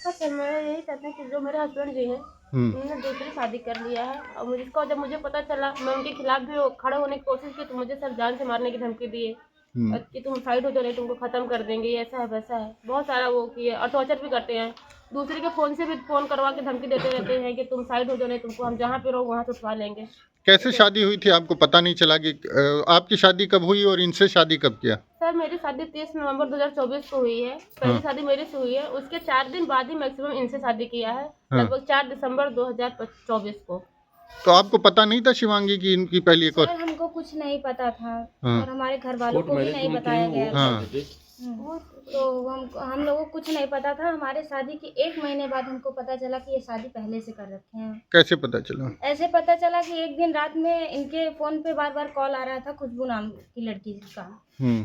हाँ सर, मैं यही चाहती हूँ कि जो मेरे हस्बैंड जी हैं, उन्होंने दूसरी शादी कर लिया है और मुझको जब मुझे पता चला, मैं उनके खिलाफ भी खड़े होने की कोशिश की तो मुझे सर जान से मारने की धमकी दिए कि तुम साइड हो जाओ नहीं तुमको ख़त्म कर देंगे, ऐसा है वैसा है, बहुत सारा वो किए और टॉर्चर भी करते हैं। दूसरे के फ़ोन से भी फ़ोन करवा के धमकी देते रहते हैं कि तुम साइड हो जाओ नहीं तुमको हम जहाँ पे रहो वहाँ से उठवा लेंगे। कैसे शादी हुई थी आपको पता नहीं चला कि आपकी शादी कब हुई और इनसे शादी कब किया? सर मेरी शादी 30 नवंबर 2024 को हुई है। पहली शादी मेरे से हुई है, उसके 4 दिन बाद ही मैक्सिमम इनसे शादी किया है, लगभग 4 दिसंबर 2024 को। तो आपको पता नहीं था शिवांगी की इनकी पहली एक और? सर हमको कुछ नहीं पता था और हमारे घर वालों को भी नहीं बताया गया था। तो हम लोगों को कुछ नहीं पता था। हमारे शादी के 1 महीने बाद हमको पता चला कि ये शादी पहले से कर रखे हैं। कैसे पता चला? ऐसे पता चला कि एक दिन रात में इनके फ़ोन पे बार बार कॉल आ रहा था खुशबू नाम की लड़की का।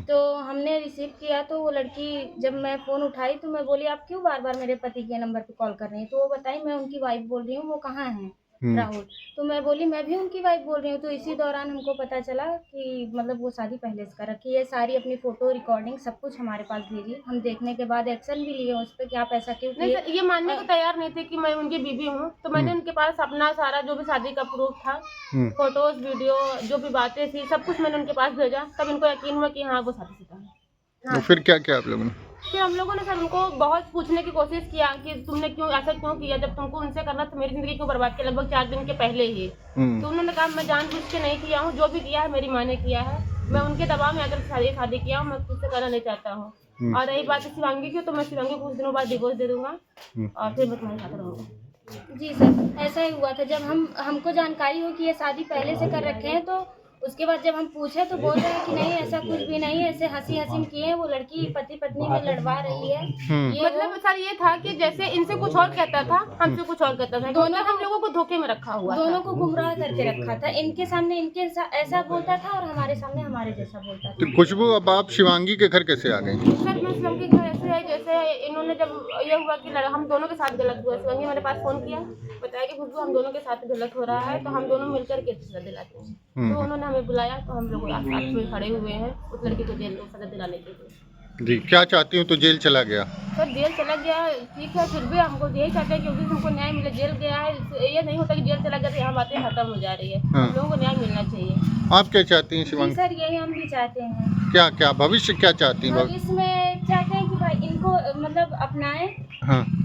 तो हमने रिसीव किया तो वो लड़की जब मैं फ़ोन उठाई तो मैं बोली आप क्यों बार बार मेरे पति के नंबर पे कॉल कर रही हैं? तो वो बताई मैं उनकी वाइफ बोल रही हूँ, वो कहाँ हैं राहुल? तो मैं बोली मैं भी उनकी वाइफ बोल रही हूँ। तो इसी दौरान हमको पता चला कि मतलब वो शादी पहले से कर रखी है। सारी अपनी फ़ोटो रिकॉर्डिंग सब कुछ हमारे पास भेजी। हम देखने के बाद एक्शन भी लिए उस पर कि आप ऐसा क्यों नहीं किए? सर, ये मानने को तैयार नहीं थे कि मैं उनकी बीवी हूँ, तो मैंने उनके पास अपना सारा जो भी शादी का प्रूफ था, फोटोज वीडियो जो भी बातें थी सब कुछ मैंने उनके पास भेजा, तब इनको यकीन हुआ कि हाँ वो शादीशुदा है। तो फिर क्या किया आप लोगों ने? फिर हम लोगों ने सर उनको बहुत पूछने की कोशिश किया कि तुमने क्यों ऐसा क्यों किया, जब तुमको उनसे करना तो मेरी ज़िंदगी क्यों बर्बाद किया, लगभग 4 दिन के पहले ही। तो उन्होंने कहा मैं जानबूझ के नहीं किया हूँ, जो भी किया है मेरी माँ ने किया है, मैं उनके दबाव में आकर शादी किया हूँ, मैं उससे करना नहीं चाहता हूँ। और रही बात शिवांगी की, तो मैं शिवांगी को कुछ दिनों बाद डिवोर्स दे दूंगा और फिर मैं तुम्हारे साथ रहूँगा। जी सर, ऐसा ही हुआ था। जब हमको जानकारी हो कि ये शादी पहले से कर रखे हैं तो उसके बाद जब हम पूछे तो बोल रहे हैं कि नहीं ऐसा कुछ भी नहीं है, ऐसे हंसी हंसी किए हैं, वो लड़की पति पत्नी में लड़वा रही है। ये मतलब सर ये था कि जैसे इनसे कुछ और कहता था, हमसे कुछ और कहता था, दोनों हम लोगों को धोखे में रखा हुआ, दोनों को गुमराह करके रखा था। इनके सामने इनके ऐसा बोलता था और हमारे सामने हमारे जैसा बोलता था। तो खुशबू अब आप शिवांगी के घर कैसे आ गई? सर मैं शिवांगी के घर ऐसे है जैसे इन्होंने जब ये हुआ कि हम दोनों के साथ गलत हुआ, शिवांगी मेरे पास फोन किया, बताया कि खुशबू हम दोनों के साथ गलत हो रहा है तो हम दोनों मिलकर के सजा दिलाते हैं। तो उन्होंने हमें बुलाया तो हम लोग साथ में खड़े हुए हैं उस लड़की को जेल में सजा दिलाने के लिए। जी क्या चाहती हूँ? तो जेल चला गया सर जेल चला गया ठीक है, फिर भी हमको यही चाहते हैं क्योंकि हमको न्याय मिले। जेल गया है, ये नहीं होता कि जेल चला गया तो यहाँ बातें खत्म हो जा रही है। हम लोगों को न्याय मिलना चाहिए। आप क्या चाहती हैं शिवांगी? सर यही हम भी चाहते हैं। क्या क्या भविष्य क्या चाहती हैं? भविष्य में चाहते हैं कि भाई इनको मतलब अपनाएं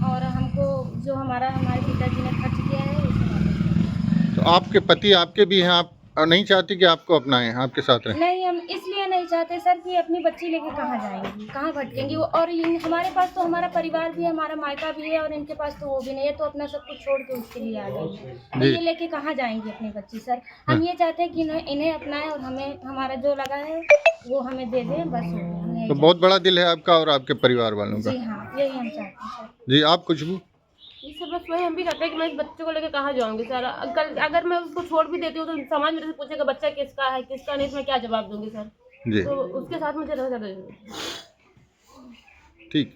और हमको जो हमारे पिताजी ने खर्च किया है उसे वापस। तो आपके पति आपके भी हैं, आप नहीं चाहती कि आपको अपनाएं, आपके साथ रहें? नहीं, हम इसलिए नहीं चाहते सर कि अपनी बच्ची लेके कहाँ जाएंगी, कहाँ भटकेंगी वो। और हमारे पास तो हमारा परिवार भी है, हमारा मायका भी है और इनके पास तो वो भी नहीं है, तो अपना सब कुछ छोड़ के उसके लिए आ गई। तो ये लेके कहाँ जाएंगी अपनी बच्ची सर? हम ये चाहते हैं कि इन्हें अपनाएं और हमें हमारा जो लगा है वो हमें दे दें, बस हो गया। तो बहुत बड़ा दिल है आपका और आपके परिवार वालों का। जी हाँ, यही हम चाहते हैं सर। जी आप खुशबू? ये सब बस वही हम भी चाहते हैं कि मैं इस बच्चे को लेकर कहाँ जाऊंगी सर। अगर मैं उसको छोड़ भी देती हूँ तो समाज मेरे से पूछेगा बच्चा किसका है किसका नहीं, तो मैं क्या जवाब दूंगी सर? जी तो उसके साथ मुझे रहना ज़रूरी है। ठीक।